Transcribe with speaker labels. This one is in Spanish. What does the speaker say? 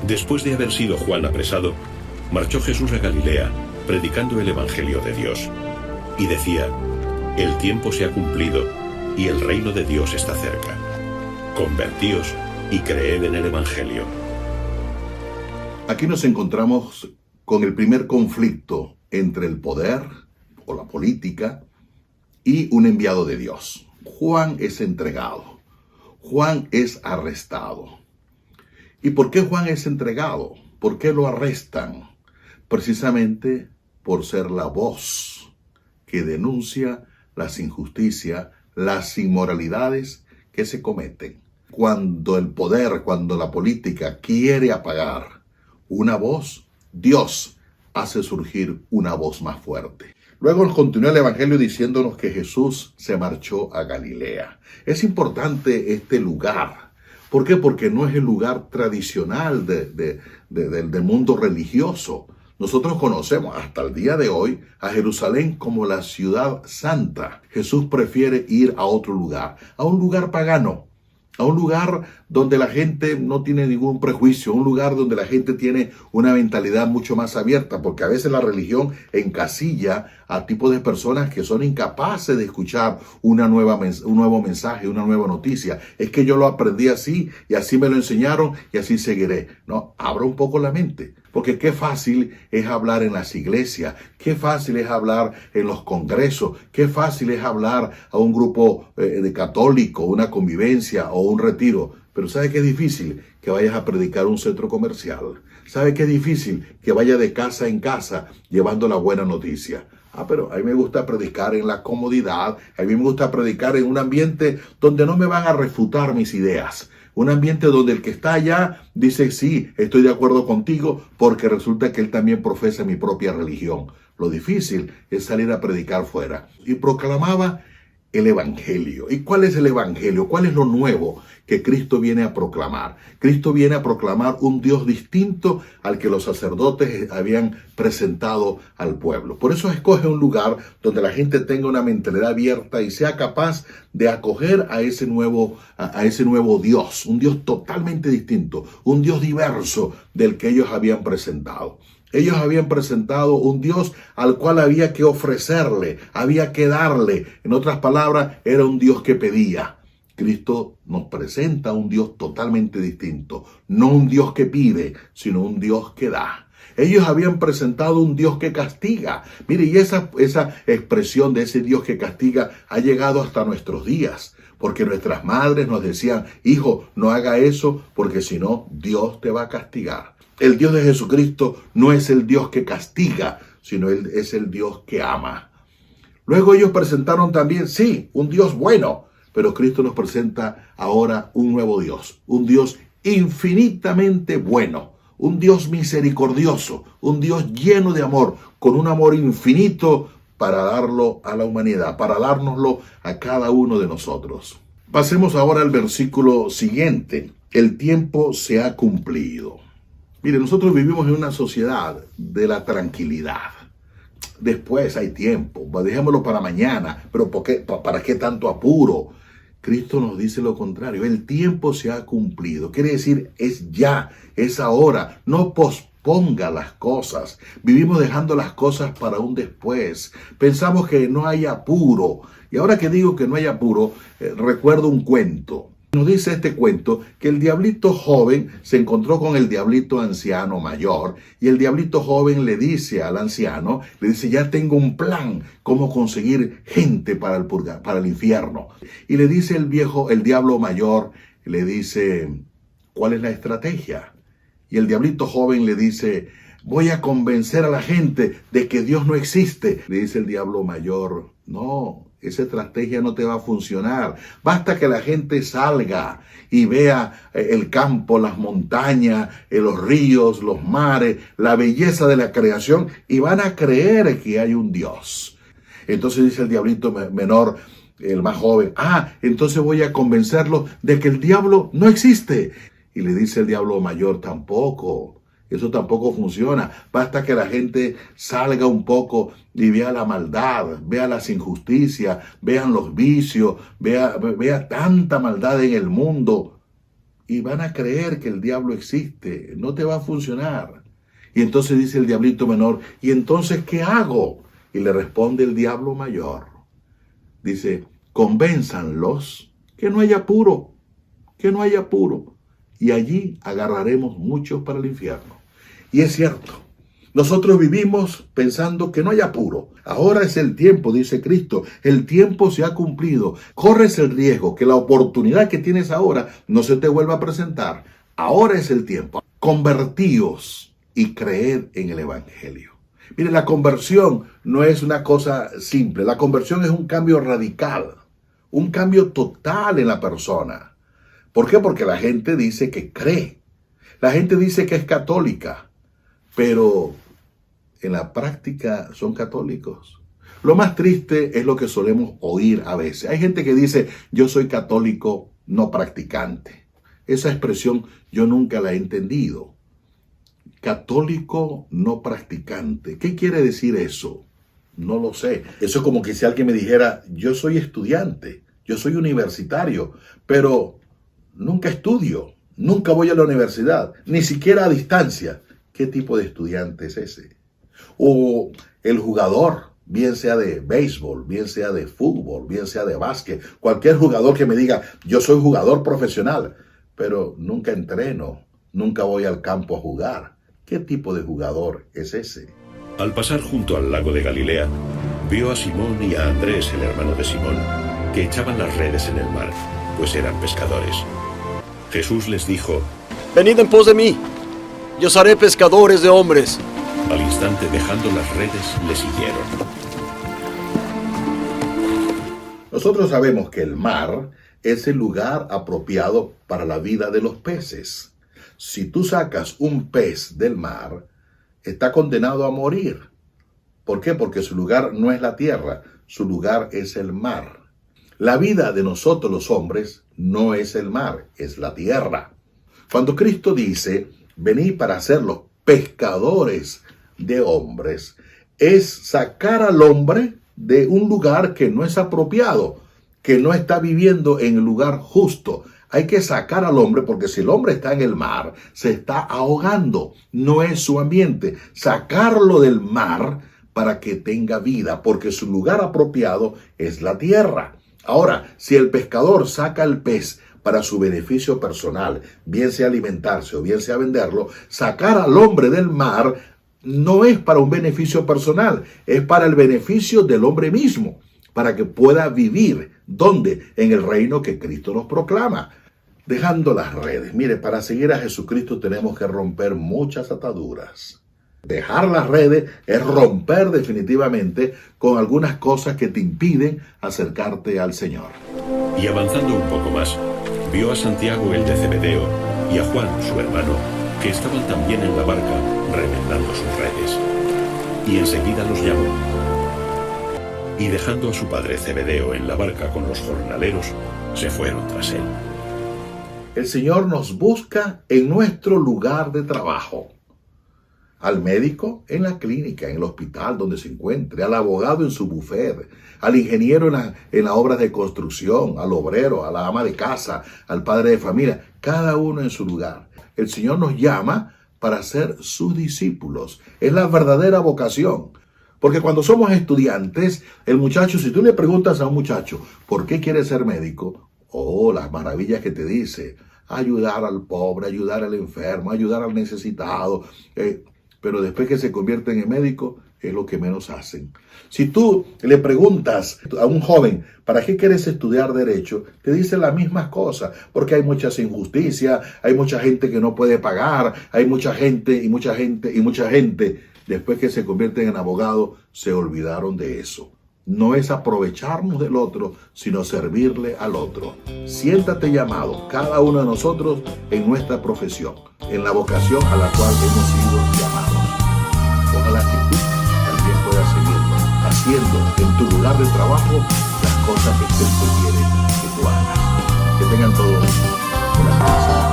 Speaker 1: Después de haber sido Juan apresado, marchó Jesús a Galilea, predicando el Evangelio de Dios. Y decía: el tiempo se ha cumplido, y el reino de Dios está cerca. Convertíos y creed en el Evangelio.
Speaker 2: Aquí nos encontramos con el primer conflicto entre el poder o la política y un enviado de Dios. Juan es entregado. Juan es arrestado. ¿Y por qué Juan es entregado? ¿Por qué lo arrestan? Precisamente por ser la voz que denuncia las injusticias, las inmoralidades que se cometen. Cuando el poder, cuando la política quiere apagar una voz, Dios hace surgir una voz más fuerte. Luego nos continúa el Evangelio diciéndonos que Jesús se marchó a Galilea. Es importante este lugar. ¿Por qué? Porque no es el lugar tradicional del mundo religioso. Nosotros conocemos hasta el día de hoy a Jerusalén como la ciudad santa. Jesús prefiere ir a otro lugar, a un lugar pagano, a un lugar donde la gente no tiene ningún prejuicio, un lugar donde la gente tiene una mentalidad mucho más abierta, porque a veces la religión encasilla a tipos de personas que son incapaces de escuchar un nuevo mensaje, una nueva noticia. Es que yo lo aprendí así y así me lo enseñaron y así seguiré. No, abra un poco la mente. Porque qué fácil es hablar en las iglesias, qué fácil es hablar en los congresos, qué fácil es hablar a un grupo de católico, una convivencia o un retiro. Pero ¿sabe qué es difícil? Que vayas a predicar un centro comercial. ¿Sabe qué es difícil? Que vaya de casa en casa llevando la buena noticia. Pero a mí me gusta predicar en la comodidad, a mí me gusta predicar en un ambiente donde no me van a refutar mis ideas. Un ambiente donde el que está allá dice: sí, estoy de acuerdo contigo, porque resulta que él también profesa mi propia religión. Lo difícil es salir a predicar fuera. Y proclamaba el Evangelio. ¿Y cuál es el Evangelio? ¿Cuál es lo nuevo que Cristo viene a proclamar? Cristo viene a proclamar un Dios distinto al que los sacerdotes habían presentado al pueblo. Por eso escoge un lugar donde la gente tenga una mentalidad abierta y sea capaz de acoger a ese nuevo Dios, un Dios totalmente distinto, un Dios diverso del que ellos habían presentado. Ellos habían presentado un Dios al cual había que ofrecerle, había que darle. En otras palabras, era un Dios que pedía. Cristo nos presenta un Dios totalmente distinto. No un Dios que pide, sino un Dios que da. Ellos habían presentado un Dios que castiga. Mire, y esa expresión de ese Dios que castiga ha llegado hasta nuestros días. Porque nuestras madres nos decían: hijo, no haga eso, porque si no, Dios te va a castigar. El Dios de Jesucristo no es el Dios que castiga, sino Él es el Dios que ama. Luego ellos presentaron también, sí, un Dios bueno, pero Cristo nos presenta ahora un nuevo Dios, un Dios infinitamente bueno, un Dios misericordioso, un Dios lleno de amor, con un amor infinito para darlo a la humanidad, para dárnoslo a cada uno de nosotros. Pasemos ahora al versículo siguiente. El tiempo se ha cumplido. Mire, nosotros vivimos en una sociedad de la tranquilidad. Después hay tiempo, dejémoslo para mañana, pero ¿para qué tanto apuro? Cristo nos dice lo contrario: el tiempo se ha cumplido. Quiere decir, es ya, es ahora. No posponga las cosas. Vivimos dejando las cosas para un después. Pensamos que no hay apuro. Y ahora que digo que no hay apuro, recuerdo un cuento. Nos dice este cuento que el diablito joven se encontró con el diablito anciano mayor, y el diablito joven le dice al anciano, le dice: ya tengo un plan cómo conseguir gente para el infierno. Y le dice el diablo mayor, le dice: ¿cuál es la estrategia? Y el diablito joven le dice: voy a convencer a la gente de que Dios no existe. Le dice el diablo mayor: no, esa estrategia no te va a funcionar. Basta que la gente salga y vea el campo, las montañas, los ríos, los mares, la belleza de la creación, y van a creer que hay un Dios. Entonces dice el diablito menor, el más joven: entonces voy a convencerlos de que el diablo no existe. Y le dice el diablo mayor: tampoco. Eso tampoco funciona. Basta que la gente salga un poco y vea la maldad, vea las injusticias, vean los vicios, vea tanta maldad en el mundo, y van a creer que el diablo existe. No te va a funcionar. Y entonces dice el diablito menor, ¿y entonces qué hago? Y le responde el diablo mayor. Dice, convénzanlos que no hay apuro, que no hay apuro. Y allí agarraremos muchos para el infierno. Y es cierto, nosotros vivimos pensando que no hay apuro. Ahora es el tiempo, dice Cristo, el tiempo se ha cumplido. Corres el riesgo que la oportunidad que tienes ahora no se te vuelva a presentar. Ahora es el tiempo. Convertíos y creed en el Evangelio. Mire, la conversión no es una cosa simple. La conversión es un cambio radical, un cambio total en la persona. ¿Por qué? Porque la gente dice que cree. La gente dice que es católica, pero en la práctica son católicos. Lo más triste es lo que solemos oír a veces. Hay gente que dice, yo soy católico no practicante. Esa expresión yo nunca la he entendido. Católico no practicante. ¿Qué quiere decir eso? No lo sé. Eso es como que si alguien me dijera, yo soy estudiante, yo soy universitario, pero nunca estudio, nunca voy a la universidad, ni siquiera a distancia. ¿Qué tipo de estudiante es ese? O el jugador, bien sea de béisbol, bien sea de fútbol, bien sea de básquet, cualquier jugador que me diga, yo soy jugador profesional, pero nunca entreno, nunca voy al campo a jugar. ¿Qué tipo de jugador es ese?
Speaker 1: Al pasar junto al lago de Galilea, vio a Simón y a Andrés, el hermano de Simón, que echaban las redes en el mar, pues eran pescadores. Jesús les dijo,
Speaker 3: venid en pos de mí, y os haré pescadores de hombres.
Speaker 1: Al instante, dejando las redes, le siguieron.
Speaker 2: Nosotros sabemos que el mar es el lugar apropiado para la vida de los peces. Si tú sacas un pez del mar, está condenado a morir. ¿Por qué? Porque su lugar no es la tierra, su lugar es el mar. La vida de nosotros los hombres no es el mar, es la tierra. Cuando Cristo dice, venid para hacer los pescadores de hombres, es sacar al hombre de un lugar que no es apropiado, que no está viviendo en el lugar justo. Hay que sacar al hombre porque si el hombre está en el mar, se está ahogando. No es su ambiente. Sacarlo del mar para que tenga vida, porque su lugar apropiado es la tierra. Ahora, si el pescador saca el pez para su beneficio personal, bien sea alimentarse o bien sea venderlo, sacar al hombre del mar no es para un beneficio personal, es para el beneficio del hombre mismo, para que pueda vivir. ¿Dónde? En el reino que Cristo nos proclama. Dejando las redes. Mire, para seguir a Jesucristo tenemos que romper muchas ataduras. Dejar las redes es romper definitivamente con algunas cosas que te impiden acercarte al Señor.
Speaker 1: Y avanzando un poco más, vio a Santiago el de Zebedeo y a Juan, su hermano, que estaban también en la barca remendando sus redes. Y enseguida los llamó. Y dejando a su padre Zebedeo en la barca con los jornaleros, se fueron tras él.
Speaker 2: El Señor nos busca en nuestro lugar de trabajo. Al médico en la clínica, en el hospital donde se encuentre, al abogado en su bufet, al ingeniero en las obras de construcción, al obrero, a la ama de casa, al padre de familia, cada uno en su lugar. El Señor nos llama para ser sus discípulos. Es la verdadera vocación. Porque cuando somos estudiantes, el muchacho, si tú le preguntas a un muchacho, ¿por qué quiere ser médico? Oh, las maravillas que te dice. Ayudar al pobre, ayudar al enfermo, ayudar al necesitado. Pero después que se convierten en médicos, es lo que menos hacen. Si tú le preguntas a un joven, ¿para qué quieres estudiar Derecho? Te dice las mismas cosas, porque hay muchas injusticias, hay mucha gente que no puede pagar, hay mucha gente. Después que se convierten en abogados, se olvidaron de eso. No es aprovecharnos del otro, sino servirle al otro. Siéntate llamado, cada uno de nosotros, en nuestra profesión, en la vocación a la cual hemos sido llamados. Ojalá que tú también puedas seguir haciendo en tu lugar de trabajo las cosas que Cristo quiere que tú hagas. Que tengan todos una feliz semana.